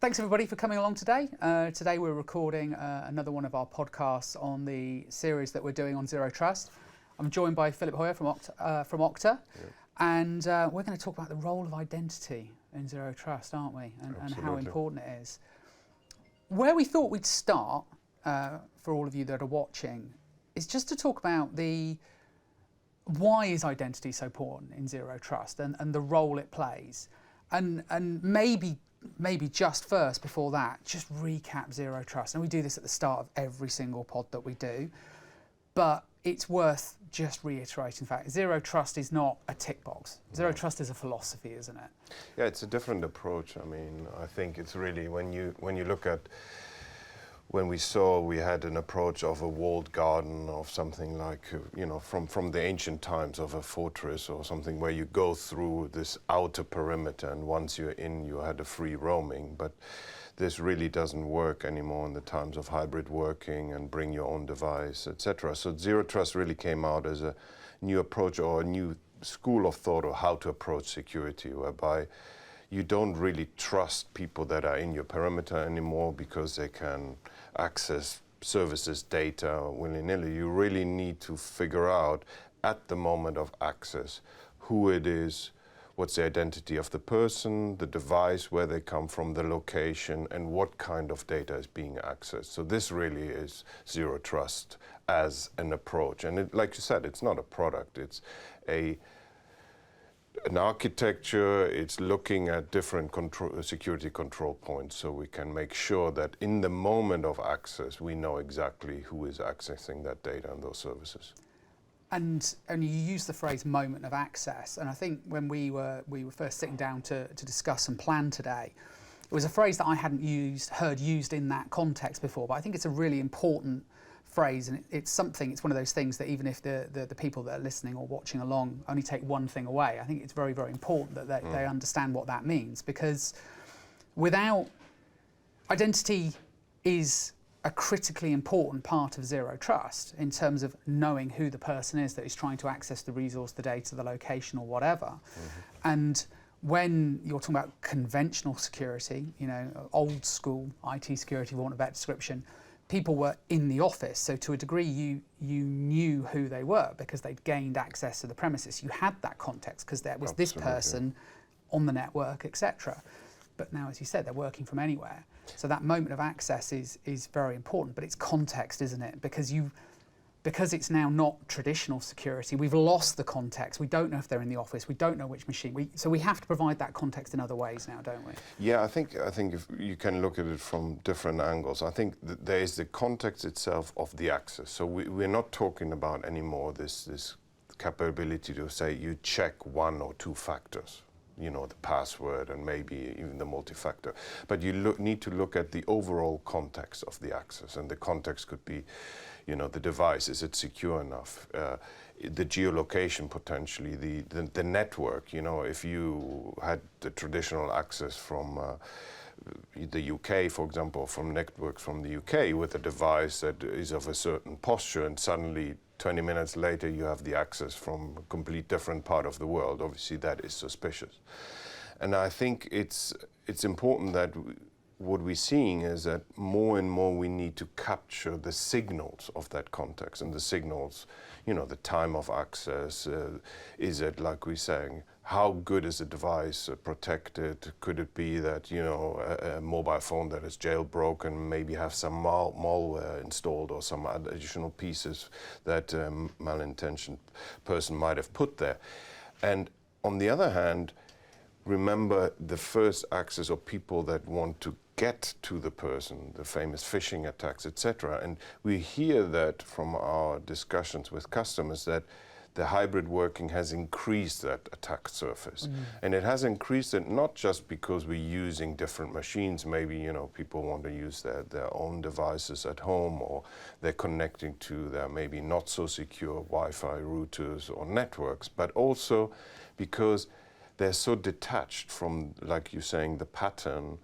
Thanks everybody for coming along today. Today we're recording another one of our podcasts on the series that we're doing on Zero Trust. I'm joined by Philip Hoyer from OKTA, and we're going to talk about the role of identity in Zero Trust, aren't we? And how important it is. Where we thought we'd start, for all of you that are watching, is just to talk about why is identity so important in Zero Trust and the role it plays, and maybe just first before that, just recap Zero Trust. And we do this at the start of every single pod that we do, but it's worth just reiterating the fact Zero Trust is not a tick box. Zero Trust is a philosophy, isn't it? Yeah, it's a different approach. I mean, I think it's really when you look at when we had an approach of a walled garden, of something like, from the ancient times of a fortress or something where you go through this outer perimeter and once you're in, you had a free roaming. But this really doesn't work anymore in the times of hybrid working and bring your own device, etc. So Zero Trust really came out as a new approach or a new school of thought of how to approach security, whereby you don't really trust people that are in your perimeter anymore because they can access services, data willy-nilly. You really need to figure out at the moment of access who it is, what's the identity of the person, the device, where they come from, the location, and what kind of data is being accessed. So this really is Zero Trust as an approach. And like you said, it's not a product, it's an architecture. It's looking at different security control points so we can make sure that in the moment of access, we know exactly who is accessing that data and those services. And you use the phrase moment of access. And I think when we were first sitting down to discuss and plan today, it was a phrase that I hadn't heard used in that context before, but I think it's a really important phrase, and it's one of those things that even if the people that are listening or watching along only take one thing away, I think it's very, very important that they understand what that means, because without identity is a critically important part of Zero Trust in terms of knowing who the person is that is trying to access the resource, the data, the location or whatever. And when you're talking about conventional security, old school IT security, for want of a better description, people were in the office, so to a degree you knew who they were because they'd gained access to the premises. You had that context because there was this person on the network, etc. But now, as you said, they're working from anywhere. So that moment of access is very important, but it's context, isn't it? Because it's now not traditional security, we've lost the context. We don't know if they're in the office. We don't know which machine. So we have to provide that context in other ways now, don't we? Yeah, I think if you can look at it from different angles. I think there is the context itself of the access. So we're not talking about anymore this capability to say you check one or two factors, the password and maybe even the multi-factor. But you need to look at the overall context of the access, and the context could be the device, is it secure enough? The geolocation potentially, the network, if you had the traditional access from the UK, for example, from networks from the UK with a device that is of a certain posture, and suddenly 20 minutes later you have the access from a complete different part of the world, obviously that is suspicious. And I think it's important that what we're seeing is that more and more we need to capture the signals of that context, and the signals, the time of access, is it, like we're saying, how good is the device protected? Could it be that, a mobile phone that is jailbroken, maybe have some malware installed or some additional pieces that a malintentioned person might have put there? And on the other hand, remember the first access of people that want to get to the person, the famous phishing attacks, etc. And we hear that from our discussions with customers that the hybrid working has increased that attack surface. And it has increased it not just because we're using different machines, maybe people want to use their own devices at home, or they're connecting to their maybe not so secure Wi-Fi routers or networks, but also because they're so detached from, like you're saying, the pattern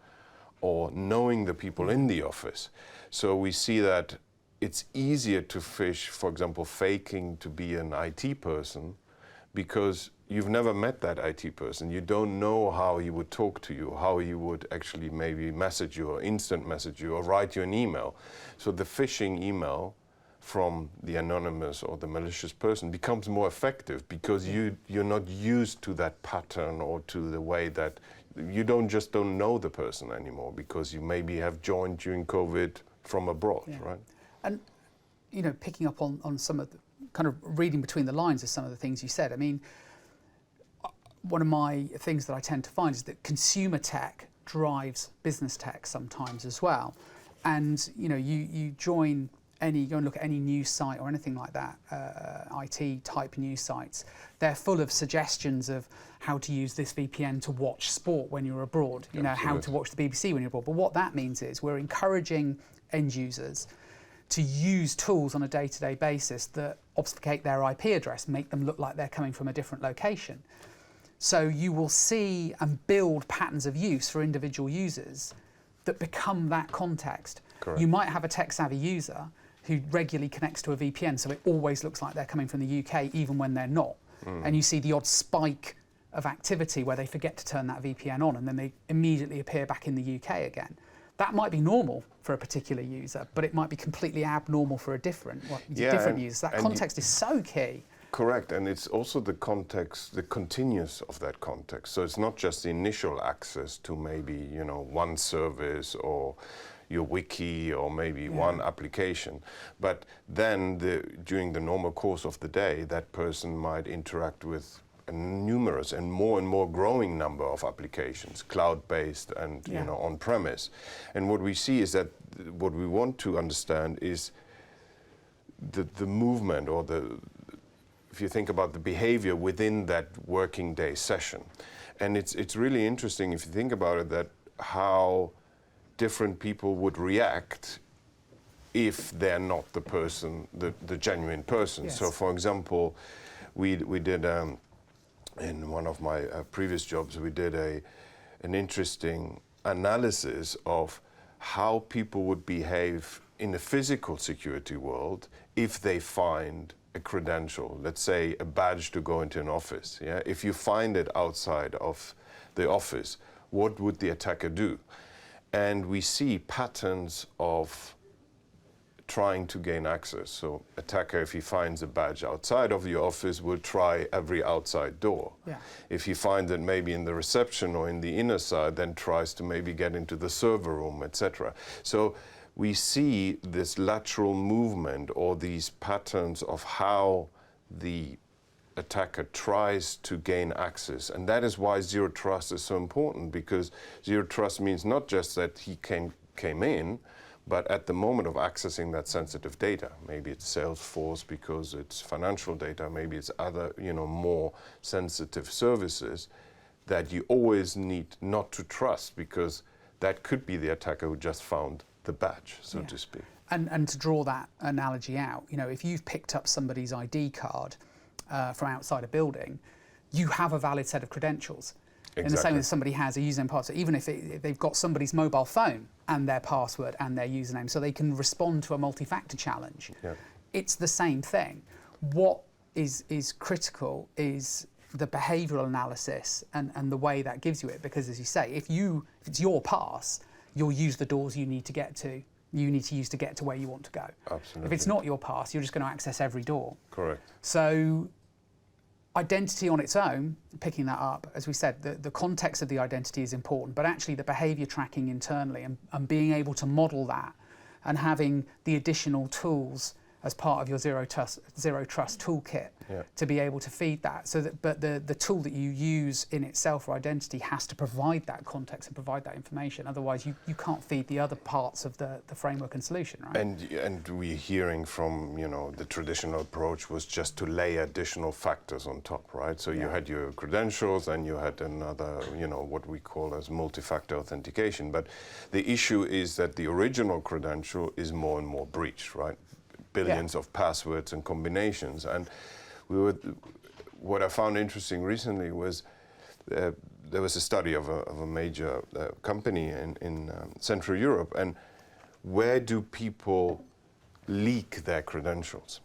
or knowing the people in the office. So we see that it's easier to phish, for example, faking to be an IT person because you've never met that IT person. You don't know how he would talk to you, how he would actually maybe message you or instant message you or write you an email. So the phishing email from the anonymous or the malicious person becomes more effective because you're not used to that pattern or to the way that you don't know the person anymore because you maybe have joined during COVID from abroad, right? And, you know, picking up on some of the, kind of reading between the lines of some of the things you said, I mean, one of my things that I tend to find is that consumer tech drives business tech sometimes as well. And, you know, you join go and look at any news site or anything like that, IT type news sites, they're full of suggestions of how to use this VPN to watch sport when you're abroad, you know, how to watch the BBC when you're abroad. But what that means is we're encouraging end users to use tools on a day-to-day basis that obfuscate their IP address, make them look like they're coming from a different location. So you will see and build patterns of use for individual users that become that context. Correct. You might have a tech-savvy user who regularly connects to a VPN, so it always looks like they're coming from the UK, even when they're not. And you see the odd spike of activity where they forget to turn that VPN on, and then they immediately appear back in the UK again. That might be normal for a particular user, but it might be completely abnormal for a different user. That context is so key. Correct, and it's also the context, the continuous of that context. So it's not just the initial access to maybe, you know, one service or your wiki or maybe one application, but then during the normal course of the day, that person might interact with a numerous and more growing number of applications, cloud-based and you know, on-premise. And what we see is that what we want to understand is the movement or if you think about the behavior within that working day session. And it's really interesting if you think about it, that how different people would react if they're not the person, the genuine person. Yes. So for example, we did, in one of my previous jobs, we did an interesting analysis of how people would behave in the physical security world if they find a credential, let's say a badge to go into an office. Yeah? If you find it outside of the office, what would the attacker do? And we see patterns of trying to gain access. So attacker, if he finds a badge outside of your office, will try every outside door. Yeah. If he finds it maybe in the reception or in the inner side, then tries to maybe get into the server room, etc. So we see this lateral movement or these patterns of how the attacker tries to gain access. And that is why Zero Trust is so important, because Zero Trust means not just that he came in, but at the moment of accessing that sensitive data, maybe it's Salesforce because it's financial data, maybe it's other, you know, more sensitive services, that you always need not to trust, because that could be the attacker who just found the badge, so to speak. And to draw that analogy out, you know, if you've picked up somebody's ID card from outside a building, you have a valid set of credentials. Exactly. In the same way as somebody has a username password, even if they've got somebody's mobile phone and their password and their username, so they can respond to a multi-factor challenge. Yeah. It's the same thing. What is critical is the behavioural analysis and the way that gives you it, because as you say, if it's your pass, you'll use the doors you need to get to. You need to use to get to where you want to go. Absolutely. If it's not your pass, you're just going to access every door. Correct. So identity on its own, picking that up, as we said, the context of the identity is important, but actually the behaviour tracking internally and being able to model that and having the additional tools as part of your Zero Trust toolkit to be able to feed that. So that, but the tool that you use in itself for identity has to provide that context and provide that information. Otherwise, you can't feed the other parts of the framework and solution, right? And we're hearing from, you know, the traditional approach was just to lay additional factors on top, right? So you had your credentials and you had another, you know, what we call as multi-factor authentication. But the issue is that the original credential is more and more breached, right? Billions of passwords and combinations. And what I found interesting recently was there was a study of a major company in Central Europe, and where do people leak their credentials?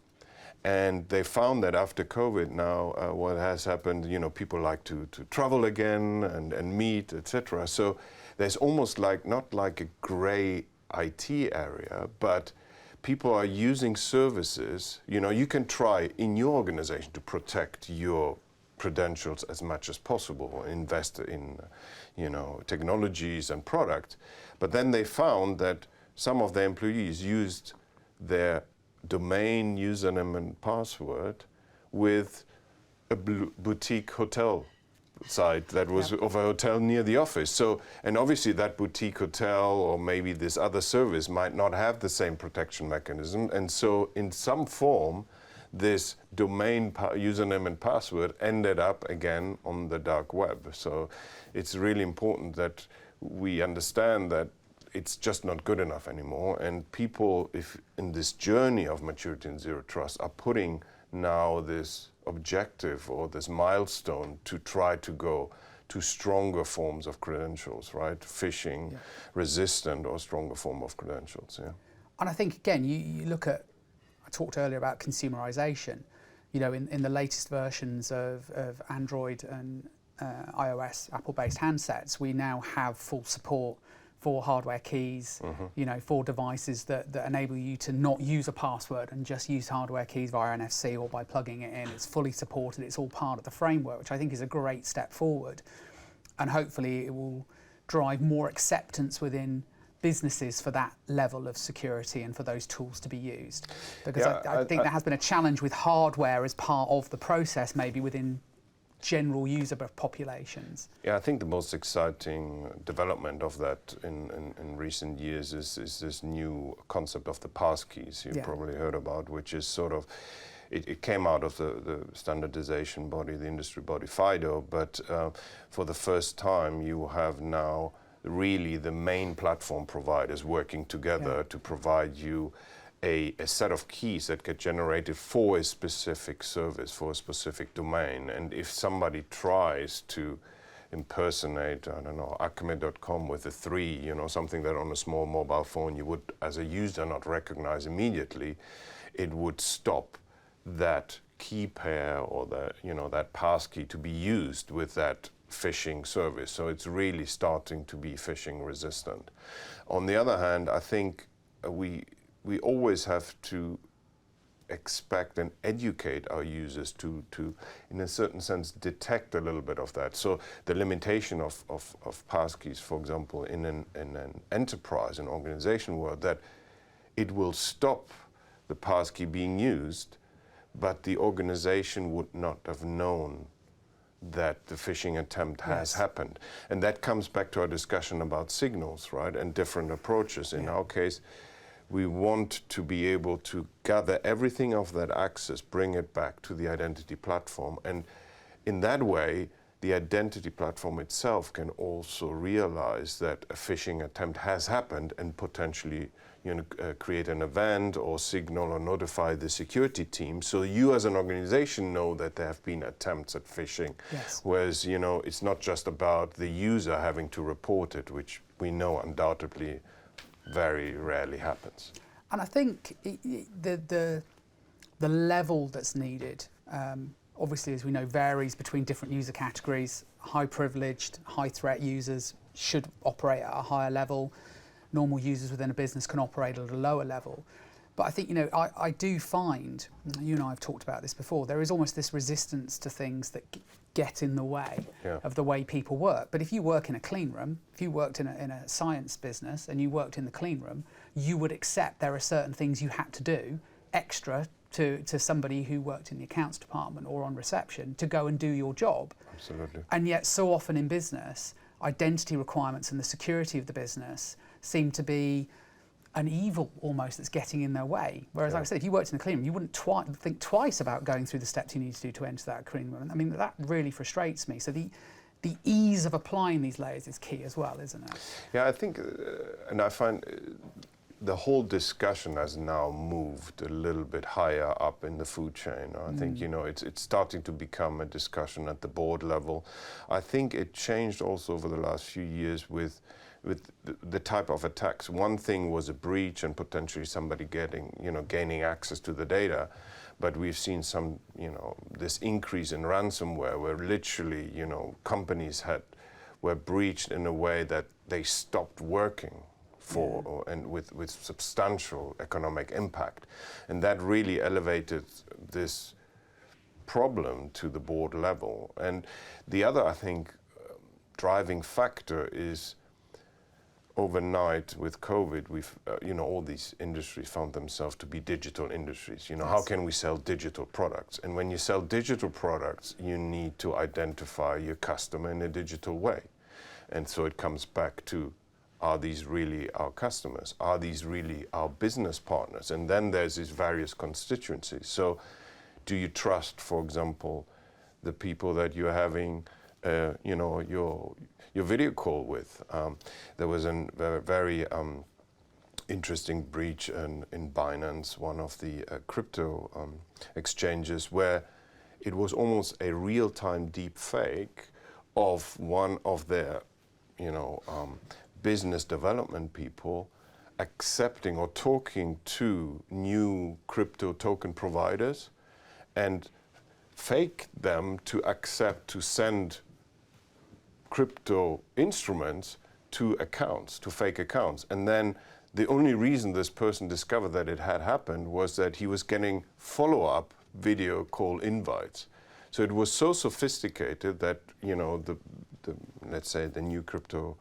And they found that after COVID now, what has happened, people like to travel again and meet, etc. So there's almost not like a gray IT area, but people are using services. You can try in your organization to protect your credentials as much as possible, invest in, technologies and product. But then they found that some of the employees used their domain, username and password with a boutique hotel site that was of a hotel near the office. So, and obviously that boutique hotel or maybe this other service might not have the same protection mechanism. And so in some form, this domain username and password ended up again on the dark web. So it's really important that we understand that it's just not good enough anymore. And people, if in this journey of maturity in zero trust, are putting now this objective or this milestone to try to go to stronger forms of credentials, right? Phishing resistant or stronger form of credentials, And I think, again, you look at, I talked earlier about consumerization. In the latest versions of Android and iOS, Apple-based handsets, we now have full support for hardware keys, for devices that enable you to not use a password and just use hardware keys via NFC or by plugging it in. It's fully supported, it's all part of the framework, which I think is a great step forward. And hopefully it will drive more acceptance within businesses for that level of security and for those tools to be used. Because I think there has been a challenge with hardware as part of the process, maybe within general user populations. Yeah, I think the most exciting development of that in recent years is this new concept of the passkeys you've probably heard about, which is sort of, it came out of the standardization body, the industry body FIDO, but for the first time you have now really the main platform providers working together to provide you a set of keys that get generated for a specific service, for a specific domain. And if somebody tries to impersonate, I don't know, acme.com with a 3, something that on a small mobile phone you would, as a user, not recognize immediately, it would stop that key pair or that passkey to be used with that phishing service. So it's really starting to be phishing resistant. On the other hand, I think we always have to expect and educate our users to in a certain sense, detect a little bit of that. So the limitation of passkeys, for example, in an enterprise, an organization world, that it will stop the passkey being used, but the organization would not have known that the phishing attempt has happened. And that comes back to our discussion about signals, right, and different approaches. In our case, we want to be able to gather everything of that access, bring it back to the identity platform. And in that way, the identity platform itself can also realize that a phishing attempt has happened and potentially create an event or signal or notify the security team. So you as an organization know that there have been attempts at phishing. Whereas, it's not just about the user having to report it, which we know undoubtedly very rarely happens. And I think the level that's needed, obviously, as we know, varies between different user categories. High privileged, high threat users should operate at a higher level. Normal users within a business can operate at a lower level. But I think, I do find, you and I have talked about this before, there is almost this resistance to things that get in the way of the way people work. But if you work in a clean room, if you worked in a science business and you worked in the clean room, you would accept there are certain things you had to do extra to somebody who worked in the accounts department or on reception to go and do your job. Absolutely. And yet so often in business, identity requirements and the security of the business seem to be an evil almost that's getting in their way. Whereas, like I said, if you worked in a clean room, you wouldn't think twice about going through the steps you need to do to enter that clean room. I mean, that really frustrates me. So the ease of applying these layers is key as well, isn't it? Yeah, I think, and I find the whole discussion has now moved a little bit higher up in the food chain. I think, it's starting to become a discussion at the board level. I think it changed also over the last few years with the type of attacks. One thing was a breach and potentially somebody gaining access to the data. but we've seen some, this increase in ransomware where literally, companies were breached in a way that they stopped working and with substantial economic impact. And that really elevated this problem to the board level. And the other, I think, driving factor is overnight with COVID, we've, all these industries found themselves to be digital industries. How can we sell digital products? And when you sell digital products, you need to identify your customer in a digital way. And so it comes back to, are these really our customers? Are these really our business partners? And then there's these various constituencies. So do you trust, for example, the people that you're having, your video call with? There was a very interesting breach in Binance, one of the crypto exchanges, where it was almost a real-time deep fake of one of their, business development people accepting or talking to new crypto token providers and fake them to accept to send crypto instruments to accounts, to fake accounts. And then the only reason this person discovered that it had happened was that he was getting follow-up video call invites. So it was so sophisticated that, let's say the new crypto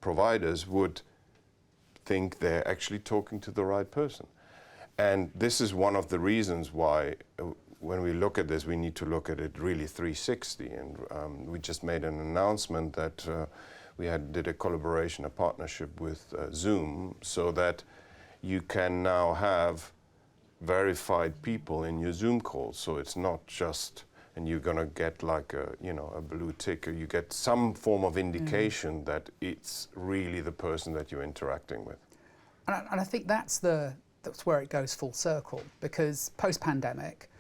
providers would think they're actually talking to the right person. And this is one of the reasons why when we look at this, we need to look at it really 360. And we just made an announcement that we did a collaboration, a partnership with Zoom, so that you can now have verified people in your Zoom calls. So it's not just, and you're going to get like a blue tick, or you get some form of indication that it's really the person that you're interacting with. And I think that's where it goes full circle, because post-pandemic,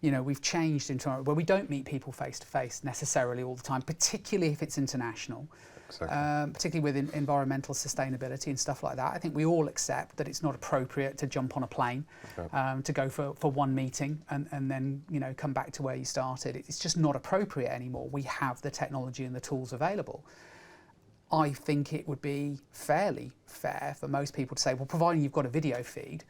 we've changed into where we don't meet people face to face necessarily all the time, particularly if it's international. Exactly. Particularly with environmental sustainability and stuff like that. I think we all accept that it's not appropriate to jump on a plane, to go for one meeting and then come back to where you started. It's just not appropriate anymore. We have the technology and the tools available. I think it would be fairly fair for most people to say, well, providing you've got a video feed,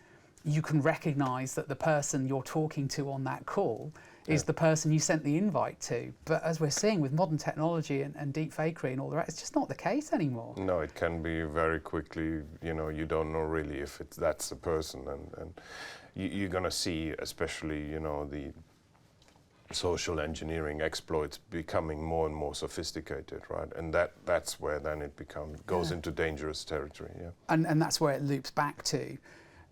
you can recognise that the person you're talking to on that call is the person you sent the invite to. But as we're seeing with modern technology and deep fakery and all the rest, it's just not the case anymore. No, it can be very quickly, you don't know really if that's the person. And you're going to see, especially, the social engineering exploits becoming more and more sophisticated, right? And that's where then it goes into dangerous territory. Yeah. And that's where it loops back to,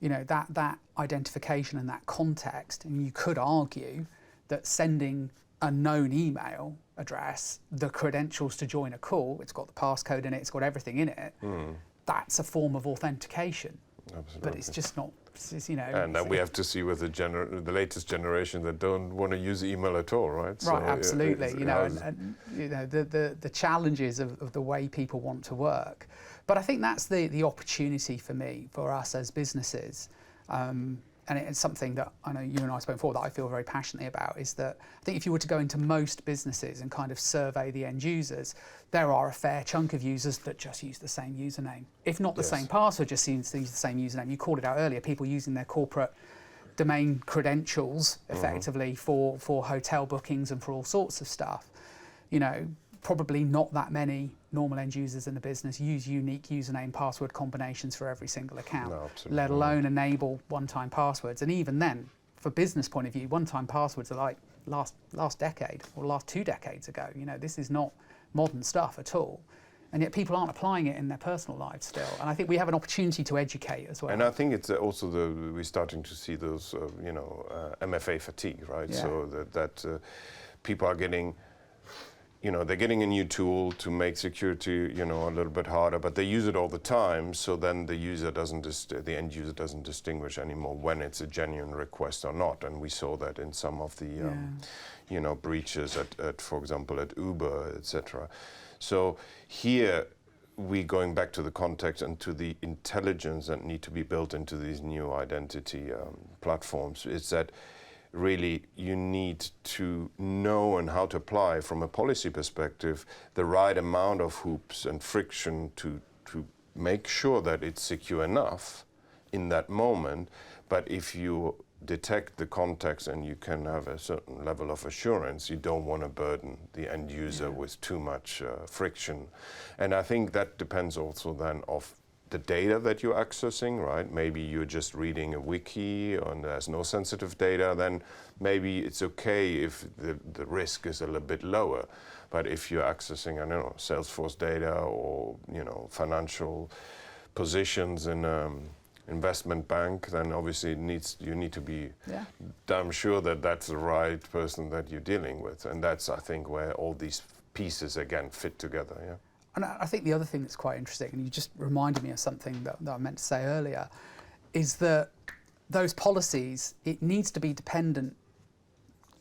that identification and that context. And you could argue that sending a known email address, the credentials to join a call, it's got the passcode in it, it's got everything in it, that's a form of authentication. Absolutely. But it's just not, And then we have to see with the latest generation that don't want to use email at all, right? Right, so absolutely. The challenges of the way people want to work. But I think that's the opportunity for me, for us as businesses. And it's something that I know you and I spoke before that I feel very passionately about, is that I think if you were to go into most businesses and kind of survey the end users, there are a fair chunk of users that just use the same username. If not the same password, just use the same username. You called it out earlier, people using their corporate domain credentials effectively for hotel bookings and for all sorts of stuff. Probably not that many normal end users in the business use unique username password combinations for every single account, let alone enable one-time passwords. And even then, for business point of view, one-time passwords are like last decade or last 2 decades ago. This is not modern stuff at all. And yet people aren't applying it in their personal lives still. And I think we have an opportunity to educate as well. And I think it's also we're starting to see those, MFA fatigue, right? Yeah. So that people are getting, they're getting a new tool to make security, a little bit harder, but they use it all the time. So then the end user doesn't distinguish anymore when it's a genuine request or not. And we saw that in some of the, breaches at, for example, at Uber, etc. So here we going back to the context and to the intelligence that need to be built into these new identity platforms, is that really you need to know and how to apply from a policy perspective the right amount of hoops and friction to make sure that it's secure enough in that moment. But if you detect the context and you can have a certain level of assurance, you don't want to burden the end user with too much friction. And I think that depends also then of the data that you're accessing, right? Maybe you're just reading a wiki and there's no sensitive data, then maybe it's okay if the risk is a little bit lower. But if you're accessing, I don't know, Salesforce data or, you know, financial positions in investment bank, then obviously you need to be damn sure that that's the right person that you're dealing with. And that's, I think, where all these pieces again fit together. Yeah. And I think the other thing that's quite interesting, and you just reminded me of something that I meant to say earlier, is that those policies, it needs to be dependent.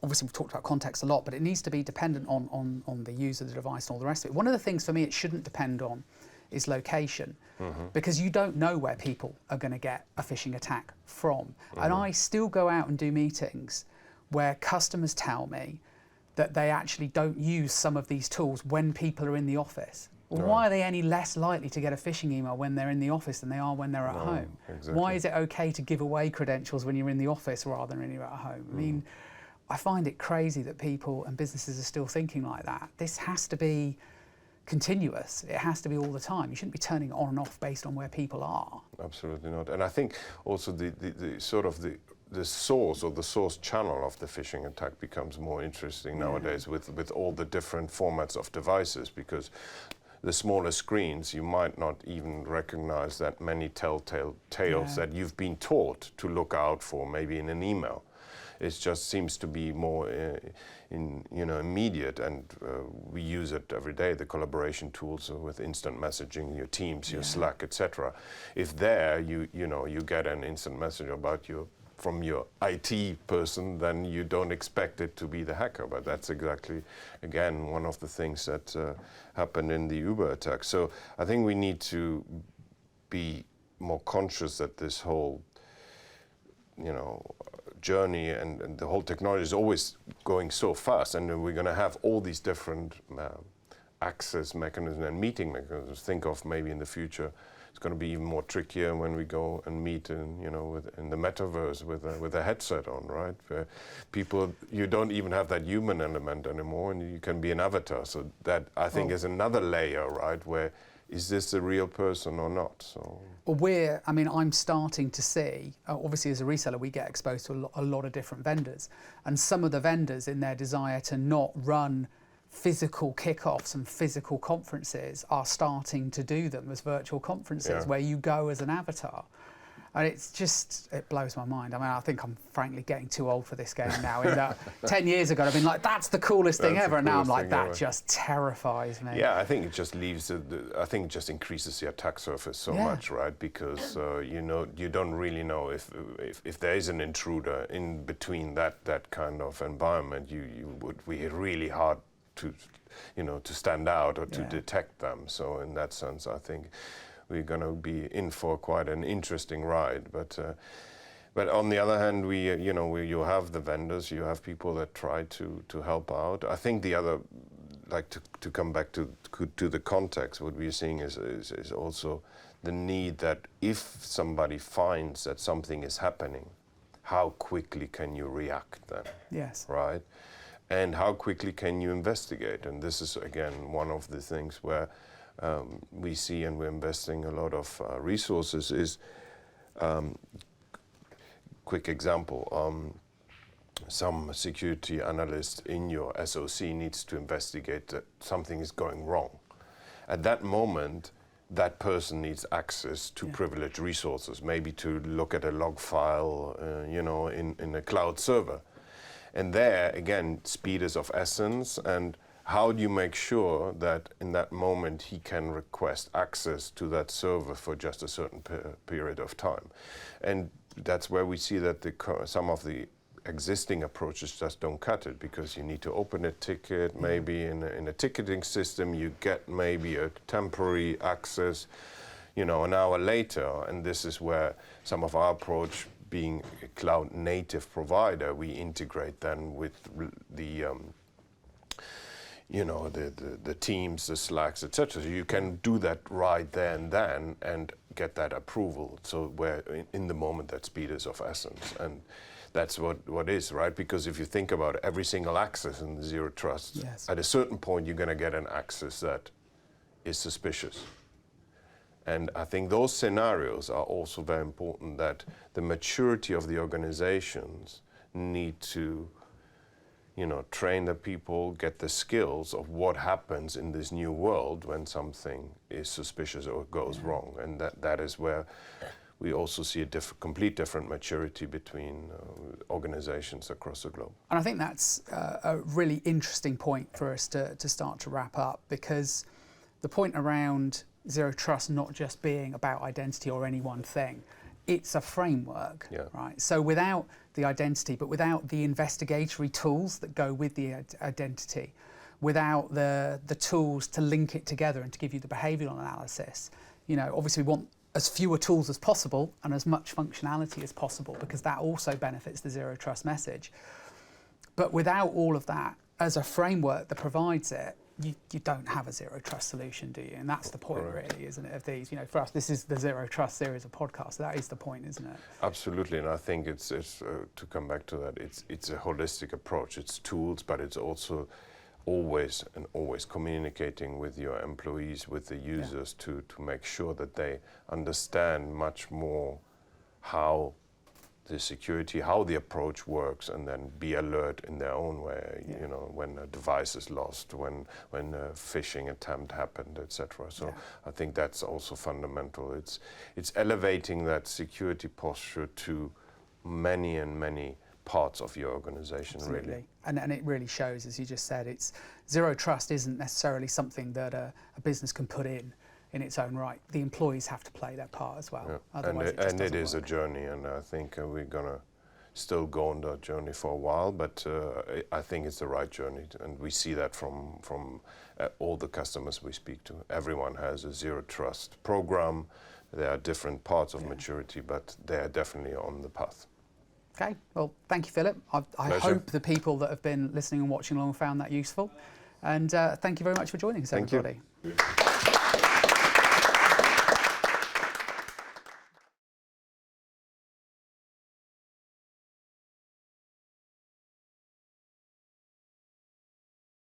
Obviously, we've talked about context a lot, but it needs to be dependent on the user, the device, and all the rest of it. One of the things for me it shouldn't depend on is location, because you don't know where people are going to get a phishing attack from. And I still go out and do meetings where customers tell me that they actually don't use some of these tools when people are in the office. Well, why are they any less likely to get a phishing email when they're in the office than they are when they're at home? Exactly. Why is it okay to give away credentials when you're in the office rather than when you're at home? I mean, I find it crazy that people and businesses are still thinking like that. This has to be continuous. It has to be all the time. You shouldn't be turning it on and off based on where people are. Absolutely not. And I think also the sort of the source or the source channel of the phishing attack becomes more interesting nowadays with all the different formats of devices, because the smaller screens, you might not even recognize that many telltale tales that you've been taught to look out for, maybe in an email. It just seems to be more immediate, and we use it every day, the collaboration tools with instant messaging, your Teams, your Slack, etc. If there you get an instant message about from your IT person, then you don't expect it to be the hacker. But that's exactly, again, one of the things that happened in the Uber attack. So I think we need to be more conscious that this whole, journey and the whole technology is always going so fast, and we're going to have all these different access mechanisms and meeting mechanisms. Think of maybe in the future it's going to be even more trickier when we go and meet in the metaverse with a headset on, right? Where people, you don't even have that human element anymore, and you can be an avatar. So that, I think, is another layer, right? Where is this a real person or not? So. Well, I'm starting to see, obviously as a reseller, we get exposed to a lot of different vendors. And some of the vendors, in their desire to not run physical kickoffs and physical conferences, are starting to do them as virtual conferences where you go as an avatar. And it blows my mind. I think I'm frankly getting too old for this game now. In that 10 years ago, I've been like, that's the coolest thing ever. And now I'm like, that just terrifies me. Yeah, I think it just leaves, I think it just increases the attack surface so much, right? Because, you don't really know if there is an intruder in between that kind of environment, you would be really hard to stand out or to detect them. So in that sense, I think we're going to be in for quite an interesting ride. But on the other hand, you have the vendors, you have people that try to help out. I think the other, like to come back to the context, what we're seeing is also the need that if somebody finds that something is happening, how quickly can you react then? Yes. Right? And how quickly can you investigate? And this is, again, one of the things where we see, and we're investing a lot of resources, is quick example, some security analyst in your SOC needs to investigate that something is going wrong. At that moment, that person needs access to privileged resources, maybe to look at a log file in a cloud server. And there, again, speed is of essence, and how do you make sure that in that moment he can request access to that server for just a certain period of time? And that's where we see that some of the existing approaches just don't cut it, because you need to open a ticket, maybe in a ticketing system you get maybe a temporary access, an hour later, and this is where some of our approach, being a cloud native provider, we integrate then with the Teams, the Slacks, etc. So you can do that right there and then and get that approval. So where in the moment that speed is of essence, and that's what is, right? Because if you think about every single access in the Zero Trust, yes, at a certain point you're going to get an access that is suspicious. And I think those scenarios are also very important, that the maturity of the organizations need to train the people, get the skills of what happens in this new world when something is suspicious or goes wrong. And that is where we also see a complete different maturity between organizations across the globe. And I think that's a really interesting point for us to start to wrap up, because the point around Zero Trust not just being about identity or any one thing, it's a framework, right? So without the identity, but without the investigatory tools that go with the identity, without the tools to link it together and to give you the behavioural analysis, obviously we want as fewer tools as possible and as much functionality as possible, because that also benefits the Zero Trust message. But without all of that, as a framework that provides it, you don't have a Zero Trust solution, do you? And that's the point, really, isn't it, of these? For us, this is the Zero Trust series of podcasts. That is the point, isn't it? Absolutely, and I think it's to come back to that, it's a holistic approach. It's tools, but it's also always communicating with your employees, with the users, to make sure that they understand much more how the security, how the approach works, and then be alert in their own way, when a device is lost, when a phishing attempt happened, etc. So I think that's also fundamental. It's elevating that security posture to many and many parts of your organization. Absolutely. Really. And it really shows, as you just said, it's Zero Trust isn't necessarily something that a business can put in its own right. The employees have to play their part as well. Otherwise it is a journey, and I think we're gonna still go on that journey for a while, but I think it's the right journey, and we see that from all the customers we speak to. Everyone has a Zero Trust program. There are different parts of maturity, but they are definitely on the path. Okay, well, thank you, Philip. I hope the people that have been listening and watching along found that useful. And thank you very much for joining us, everybody. Thank you.